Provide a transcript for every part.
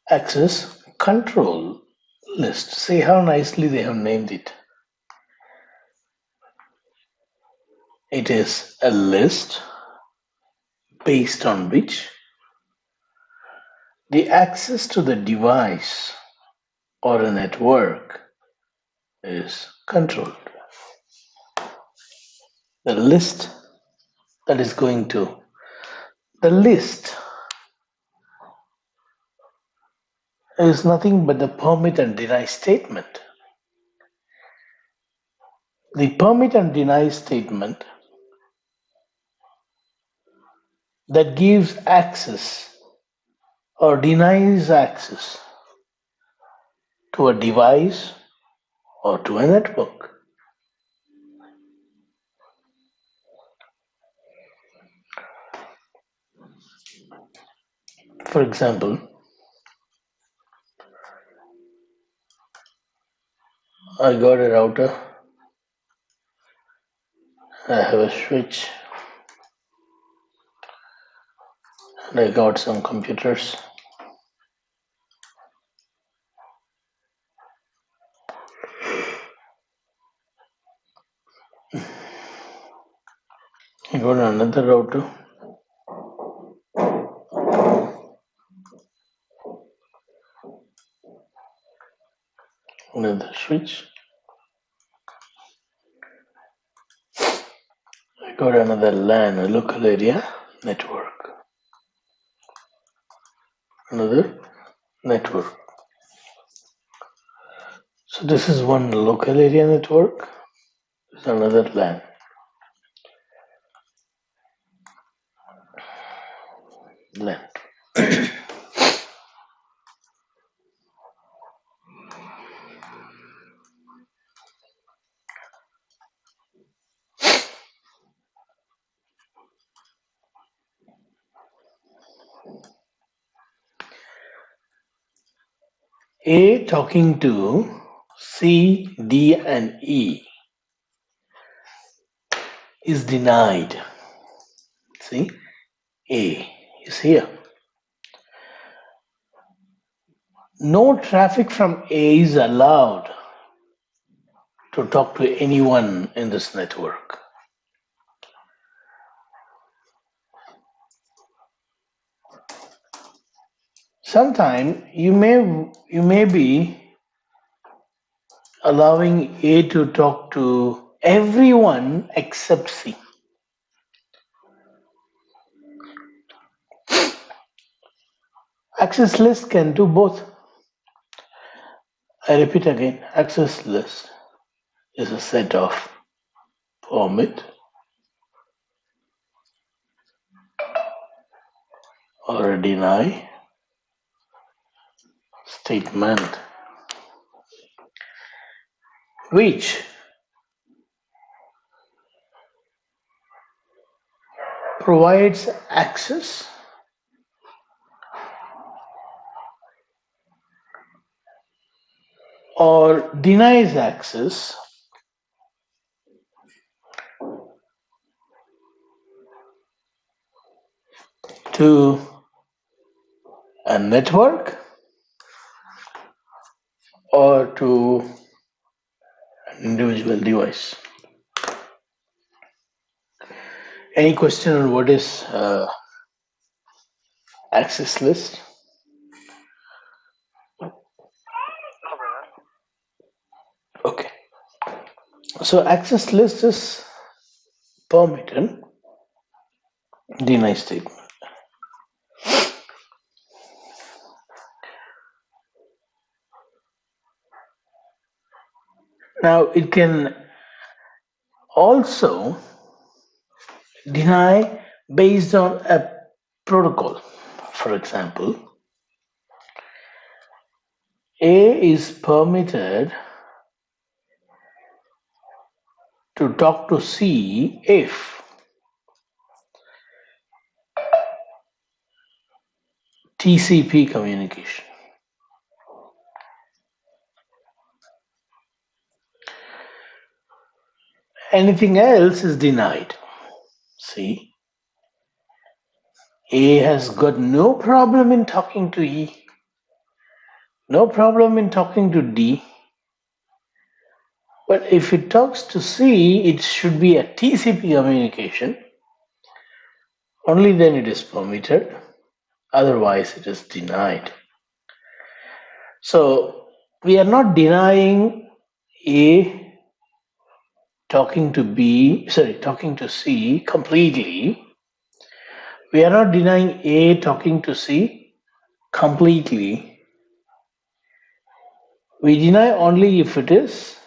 access control list. See how nicely they have named it. It is a list based on which the access to the device or a network is controlled. The list that is going to, the list is nothing but the permit and deny statement. The permit and deny statement that gives access or denies access to a device or to a network. For example, I got a router, I have a switch, and I got some computers. I got another router. Another switch. I got another LAN, a local area network. Another network. So this is one local area network. This is another LAN. A talking to C, D, and E is denied. See, A is here. No traffic from A is allowed to talk to anyone in this network. Sometimes you may be allowing A to talk to everyone except C. Access list can do both. I repeat again, access list is a set of permit or a deny statement which provides access or denies access to a network or to an individual device. Any question on what is access list? Okay. So access list is permit and deny statement. Now it can also deny based on a protocol. For example, A is permitted to talk to C if TCP communication. Anything else is denied. See, A has got no problem in talking to E. No problem in talking to D, but if it talks to C, it should be a TCP communication. Only then it is permitted, otherwise it is denied. So we are not denying A talking to C completely. We are not denying A talking to C completely. We deny only if it is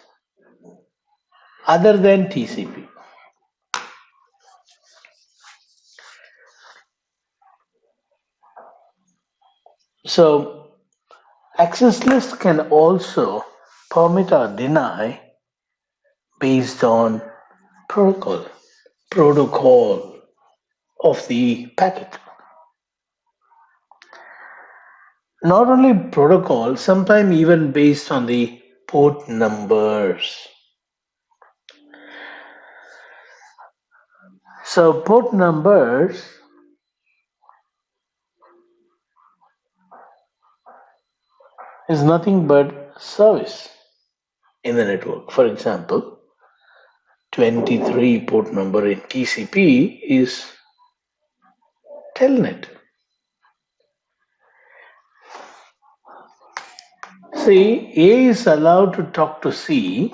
other than TCP. So access list can also permit or deny based on protocol of the packet. Not only protocol, sometimes even based on the port numbers. So port numbers is nothing but service in the network. For example, 23 port number in TCP is telnet. See, A is allowed to talk to C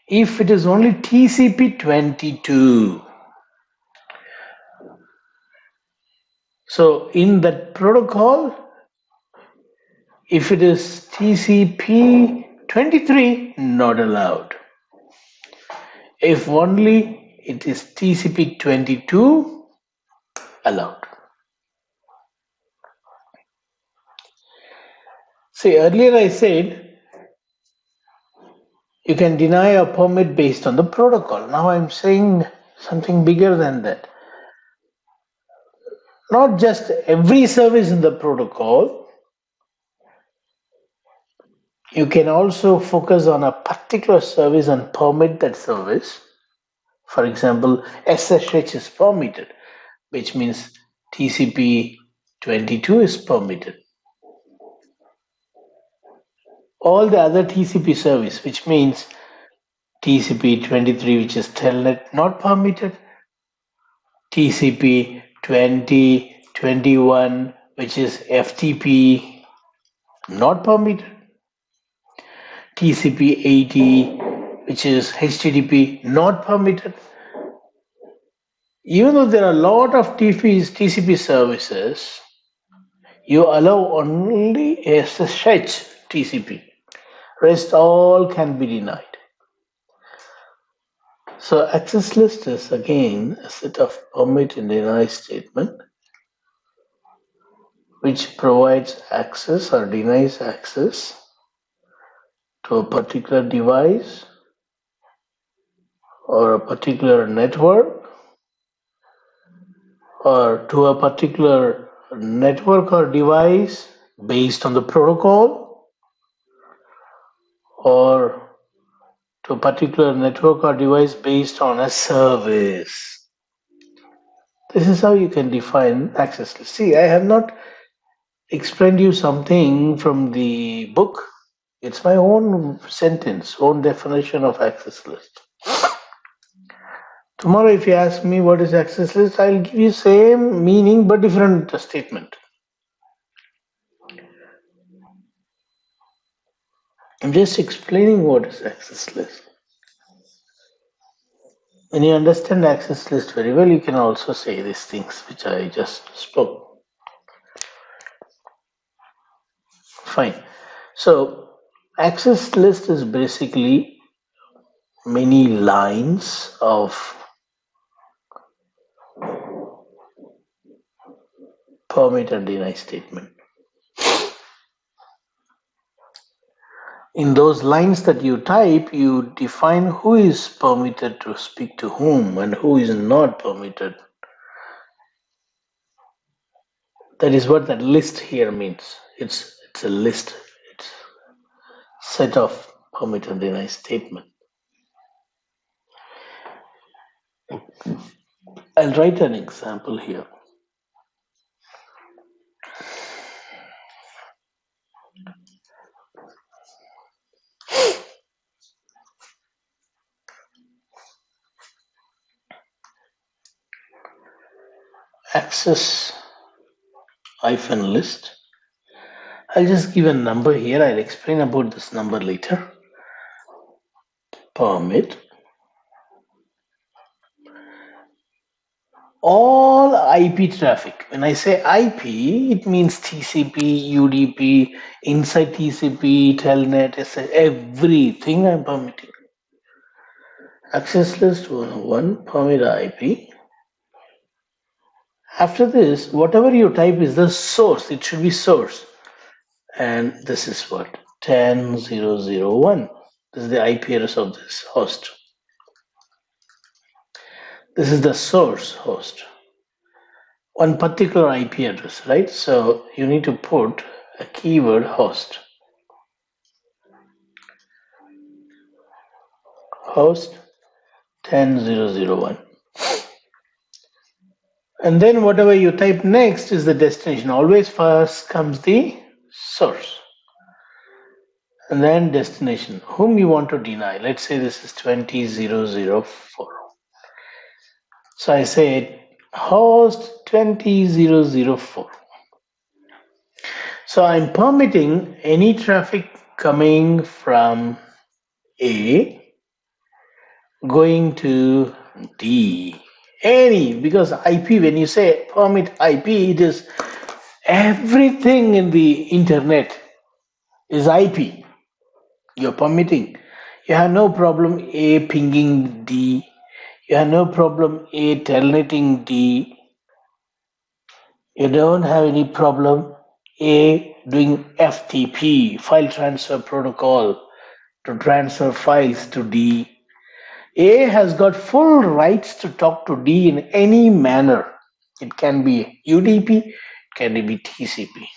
if it is only TCP 22. So in that protocol, if it is TCP 23, not allowed. If only it is TCP 22, allowed. See, earlier I said you can deny a permit based on the protocol. Now I'm saying something bigger than that. Not just every service in the protocol, you can also focus on a particular service and permit that service. For example, SSH is permitted, which means TCP 22 is permitted. All the other TCP service, which means TCP 23, which is telnet, not permitted. TCP 20, 21, which is FTP, not permitted. TCP 80, which is HTTP, not permitted. Even though there are a lot of TCP services, you allow only SSH TCP. Rest all can be denied. So access list is again a set of permit and deny statement which provides access or denies access to a particular device or a particular network or to a particular network or device based on the protocol or to a particular network or device based on a service. This is how you can define access list. See, I have not explained you something from the book. It's my own sentence, own definition of access list. Tomorrow, if you ask me what is access list, I'll give you same meaning but different statement. I'm just explaining what is access list. When you understand access list very well, you can also say these things which I just spoke. Fine. So, access list is basically many lines of permit and deny statement. In those lines that you type, you define who is permitted to speak to whom and who is not permitted. That is what that list here means. It's a list. It's a set of permit and deny statement. I'll write an example here. access list. I'll just give a number here. I'll explain about this number later. Permit all IP traffic. When I say IP, it means TCP, UDP, inside TCP, Telnet, everything I'm permitting. Access list 101, permit IP. After this, whatever you type is the source. It should be source. And this is what? 10.0.0.1. This is the IP address of this host. This is the source host. One particular IP address, right? So you need to put a keyword host. Host 10.0.0.1. And then whatever you type next is the destination. Always first comes the source. And then destination, whom you want to deny. Let's say this is 20.0.0.4. So I say host 20.0.0.4. So I'm permitting any traffic coming from A going to D. Any, because IP, when you say permit IP, it is everything in the internet is IP. You're permitting. You have no problem A pinging D. You have no problem A telnetting D. You don't have any problem A doing FTP, file transfer protocol, to transfer files to D. A has got full rights to talk to D in any manner. It can be UDP, it can be TCP.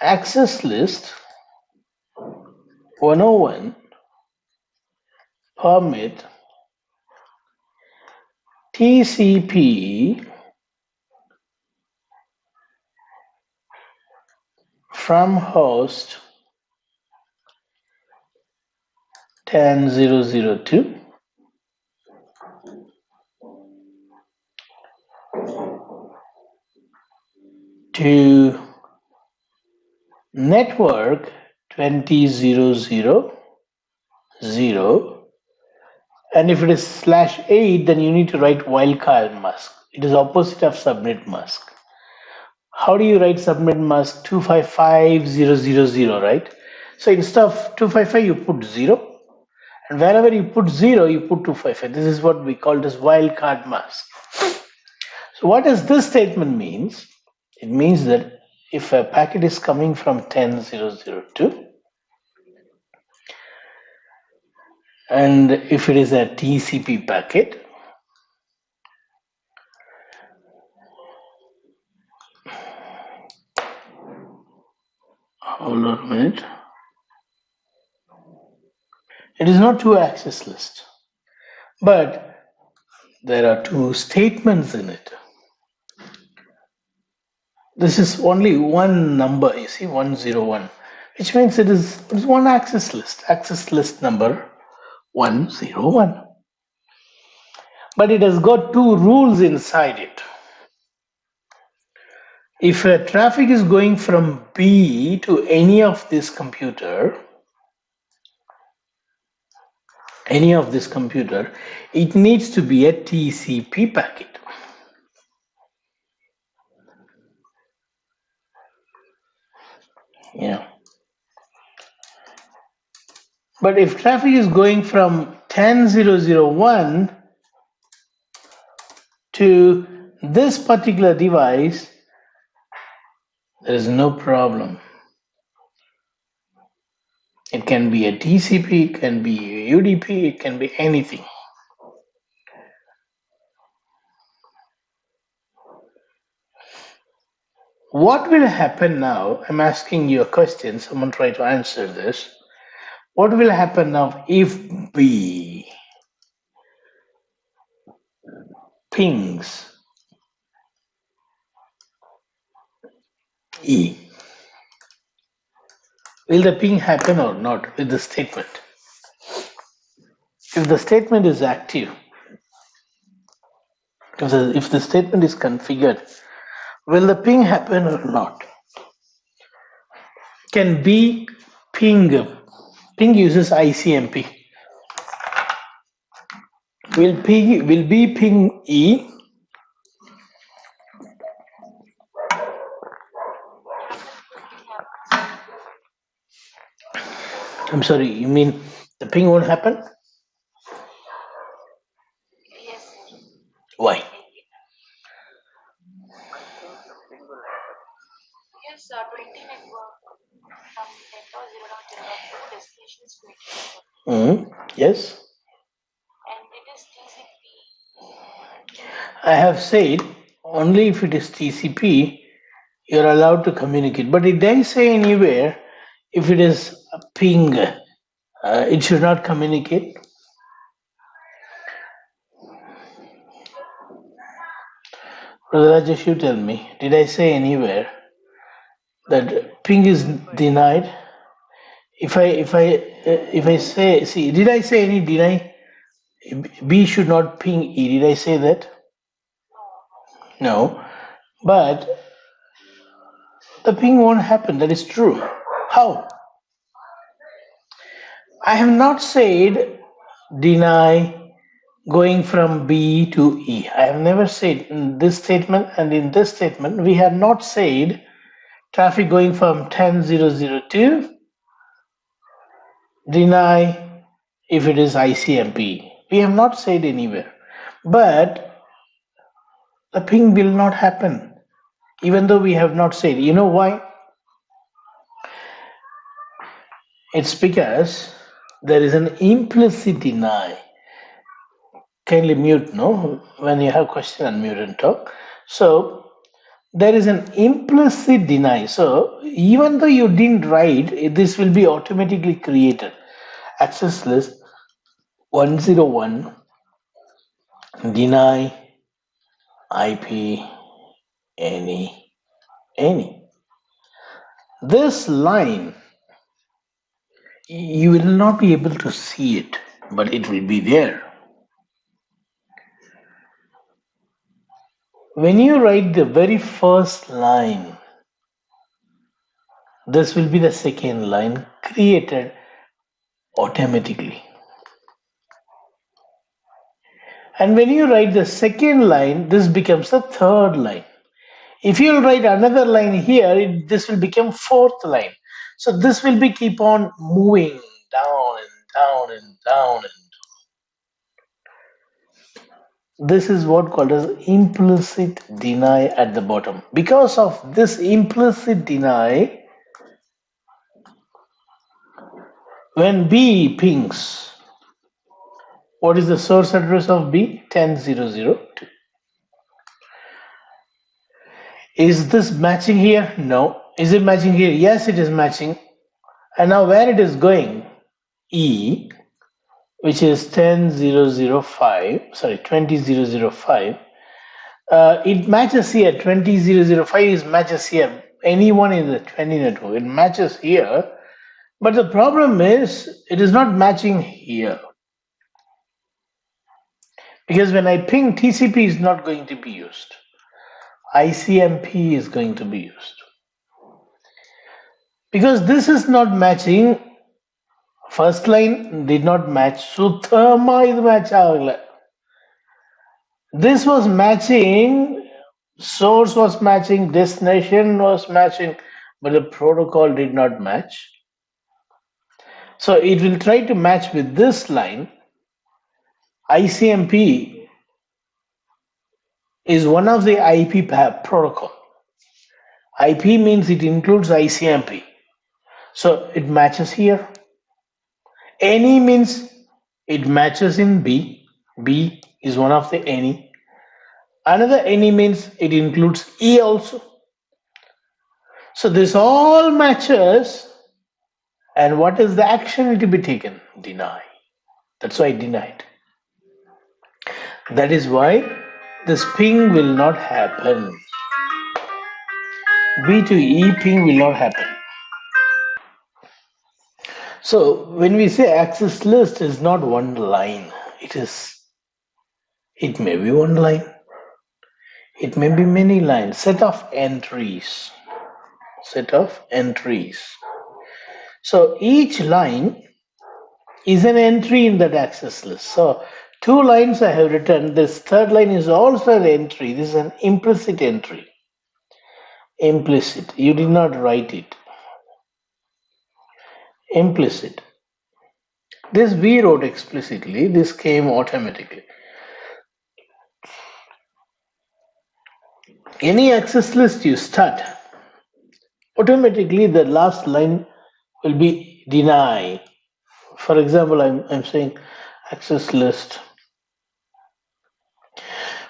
Access list 101 permit TCP from host 10.0.0.2 to network 20.0.0.0, and if it is /8, then you need to write wildcard mask. It is opposite of subnet mask. How do you write subnet mask? 255.0.0.0, right? So instead of 255, you put 0, and wherever you put 0, you put 255. This is what we call as wildcard mask. So what does this statement means? It means that if a packet is coming from 10.0.0.2, and if it is a TCP packet, hold on a minute. It is not two access list, but there are two statements in it. This is only one number, you see, 101, which means it is one access list number 101. But it has got two rules inside it. If a traffic is going from B to any of this computer, it needs to be a TCP packet. Yeah. But if traffic is going from 10.0.0.1 to this particular device, there is no problem. It can be a TCP, it can be a UDP, it can be anything. What will happen now? I'm asking you a question. Someone try to answer this. What will happen now if B pings E? Will the ping happen or not with the statement? if the statement is active, if the statement is configured, will the ping happen or not? Can B ping? Ping uses ICMP. Will B ping E? I'm sorry, you mean the ping won't happen? Why? Yes. I have said only if it is TCP you're allowed to communicate. But did I say anywhere if it is a ping, it should not communicate? Brother Rajesh, you tell me, did I say anywhere that ping is denied? If I say, see, did I say any deny? B should not ping E. Did I say that? No. But the ping won't happen. That is true. How? I have not said deny going from B to E. I have never said in this statement, and in this statement we have not said traffic going from 10.0.0 deny if it is ICMP. We have not said anywhere. But the ping will not happen, even though we have not said. You know why? It's because there is an implicit deny. Kindly mute, no? When you have question, unmute and talk. So there is an implicit deny. So even though you didn't write, this will be automatically created. Access list 101 deny IP any. This line, you will not be able to see it, but it will be there. When you write the very first line, this will be the second line created automatically. And when you write the second line, this becomes the third line. If you write another line here, this will become fourth line. So this will be keep on moving down and down and down. And this is what called as implicit deny at the bottom. Because of this implicit deny, when B pings, what is the source address of B? 10.0.0.2. Is this matching here? No. Is it matching here? Yes, it is matching. And now where it is going? E, which is 10.0.0.5, sorry, 20.0.0.5. It matches here. 20.0.0.5 is matches here. Anyone in the 20 network, it matches here. But the problem is, it is not matching here. Because when I ping, TCP is not going to be used. ICMP is going to be used. Because this is not matching, first line did not match. Suthama is match. This was matching, source was matching, destination was matching, but the protocol did not match. So it will try to match with this line. ICMP is one of the IP protocol. IP means it includes ICMP. So it matches here. Any means it matches in B. B is one of the any. Another any means it includes E also. So this all matches. And what is the action to be taken? Deny. That's why denied. That is why this ping will not happen. B to E ping will not happen. So when we say access list is not one line, it may be one line, it may be many lines, set of entries. So each line is an entry in that access list. So two lines I have written, this third line is also an entry. This is an implicit entry. Implicit. You did not write it. Implicit. This we wrote explicitly, this came automatically. Any access list you start, automatically the last line will be deny. For example, I'm saying access list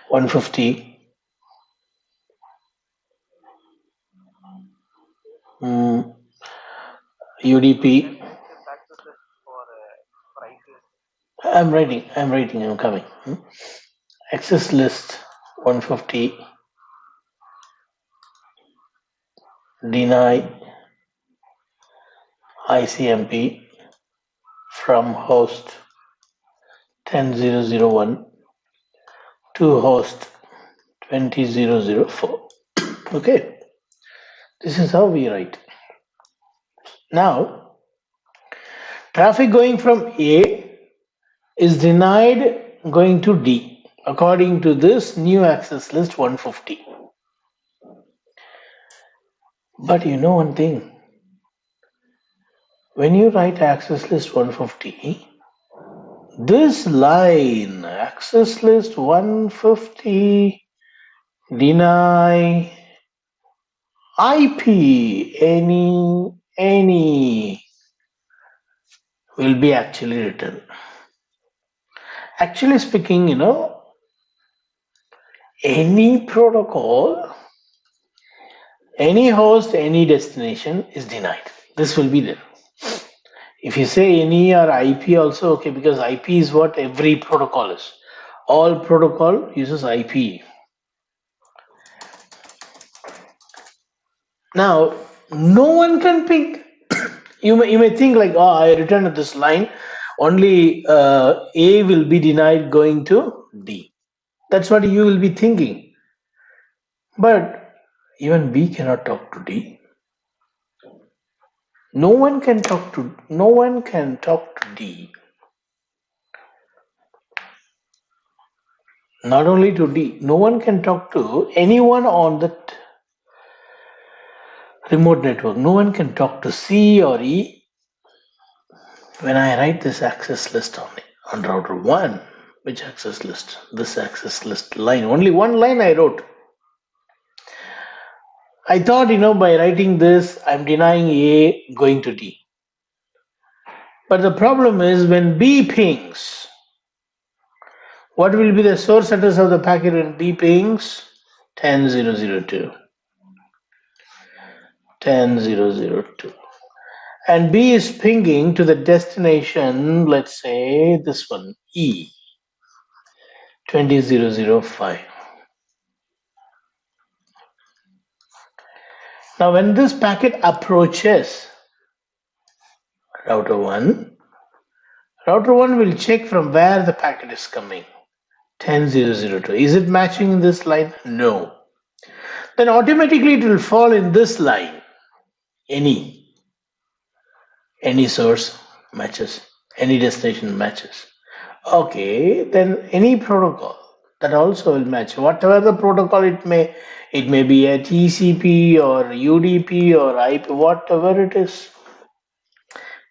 150 UDP. I'm coming. Access list 150 deny ICMP from host 10001 to host 20004. Okay, this is how we write. Now, traffic going from A is denied going to D according to this new access list 150. But you know one thing, when you write access list 150, this line access list 150 deny IP any will be actually written. Actually speaking, any protocol, any host, any destination is denied. This will be there. If you say any or IP also, okay, because IP is what every protocol is. All protocol uses IP. Now, no one can pick. You may think like, oh, I returned this line, only A will be denied going to D. That's what you will be thinking. But even B cannot talk to D. No one can talk to D. Not only to D, no one can talk to anyone on that remote network. No one can talk to C or E. When I write this access list on router 1, which access list? This access list line. Only one line I wrote. I thought, by writing this, I'm denying A going to D. But the problem is when B pings, what will be the source address of the packet when B pings? 10002. 10002. And B is pinging to the destination, let's say this one, E, 20005. Now when this packet approaches router 1 will check from where the packet is coming. 10002. Is it matching in this line? No. Then automatically it will fall in this line. Any source matches, any destination matches. Okay, then any protocol that also will match. Whatever the protocol it may be a TCP or UDP or IP, whatever it is,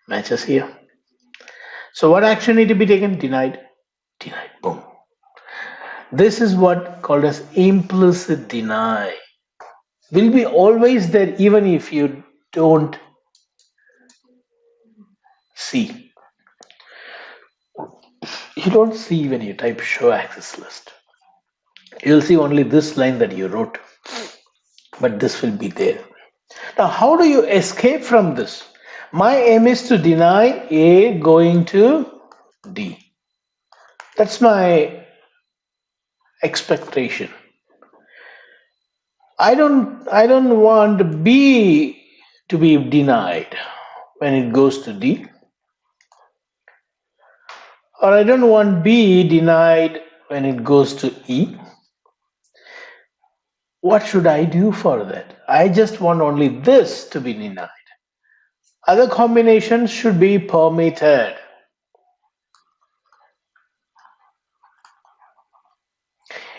matches here. So what action need to be taken? Denied. Boom. This is what called as implicit deny. Will be always there even if you don't see. You don't see when you type show access list. You'll see only this line that you wrote, but this will be there. Now, how do you escape from this? My aim is to deny A going to D. That's my expectation. I don't want B to be denied when it goes to D. or I don't want B denied when it goes to E. What should I do for that? I just want only this to be denied. Other combinations should be permitted.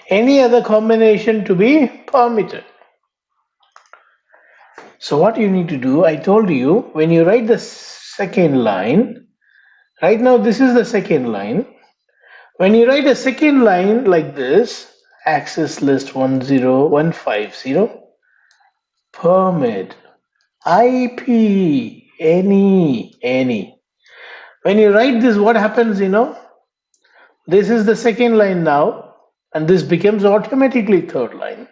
Any other combination to be permitted. So what you need to do, I told you, when you write the second line, right now this is the second line. When you write a second line like this, access list 10150, permit, IP, any. When you write this, what happens, This is the second line now, and this becomes automatically third line.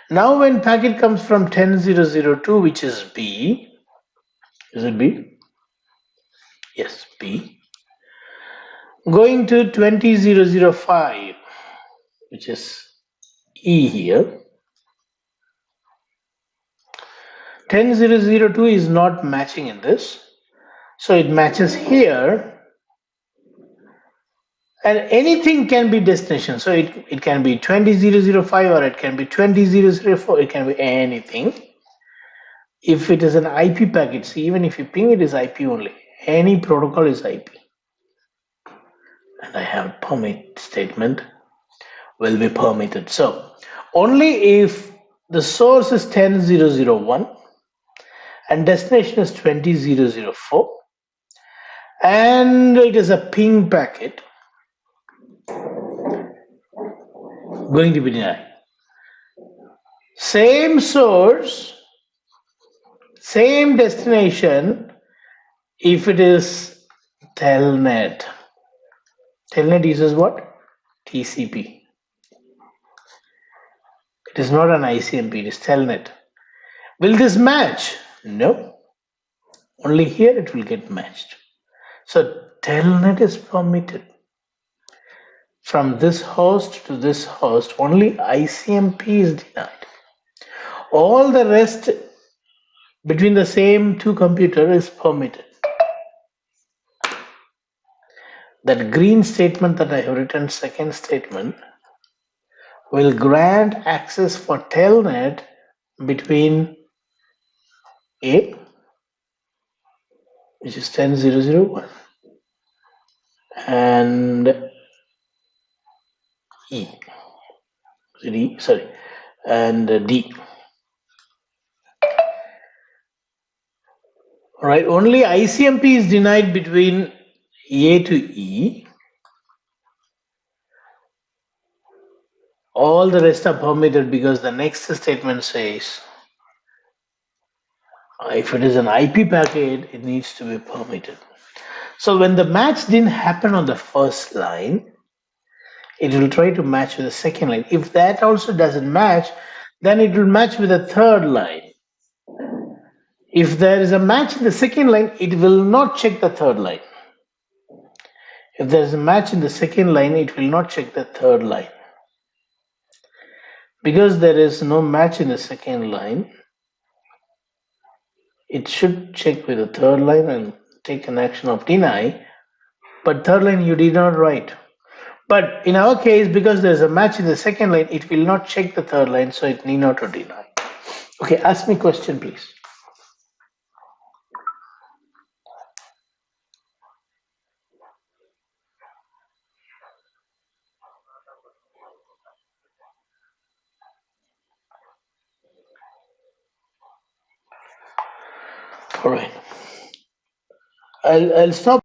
Now when packet comes from 10002, which is B, is it B? Yes, B. Going to 20005, which is E here. 10002 is not matching in this, so it matches here. And anything can be destination. So it can be 20005 or it can be 20004. It can be anything. If it is an IP packet, see, even if you ping it is IP only. Any protocol is IP. And I have permit statement will be permitted. So only if the source is 10001 and destination is 20004 and it is a ping packet, going to be denied. Same source, same destination, if it is telnet. Telnet uses what? TCP. It is not an ICMP, it is telnet. Will this match? No. Only here it will get matched. So telnet is permitted. From this host to this host, only ICMP is denied. All the rest between the same two computers is permitted. That green statement that I have written, second statement, will grant access for telnet between A, which is 10001, and E, and D. Right, only ICMP is denied between A to E. All the rest are permitted because the next statement says if it is an IP packet, it needs to be permitted. So when the match didn't happen on the first line, it will try to match with the second line. If that also doesn't match, then it will match with the third line. If there is a match in the second line, it will not check the third line. If there is a match in the second line, it will not check the third line. Because there is no match in the second line, it should check with the third line and take an action of deny. But third line you did not write. But in our case, because there's a match in the second line, it will not check the third line, so it need not to deny. Okay, ask me a question, please. All right. I'll stop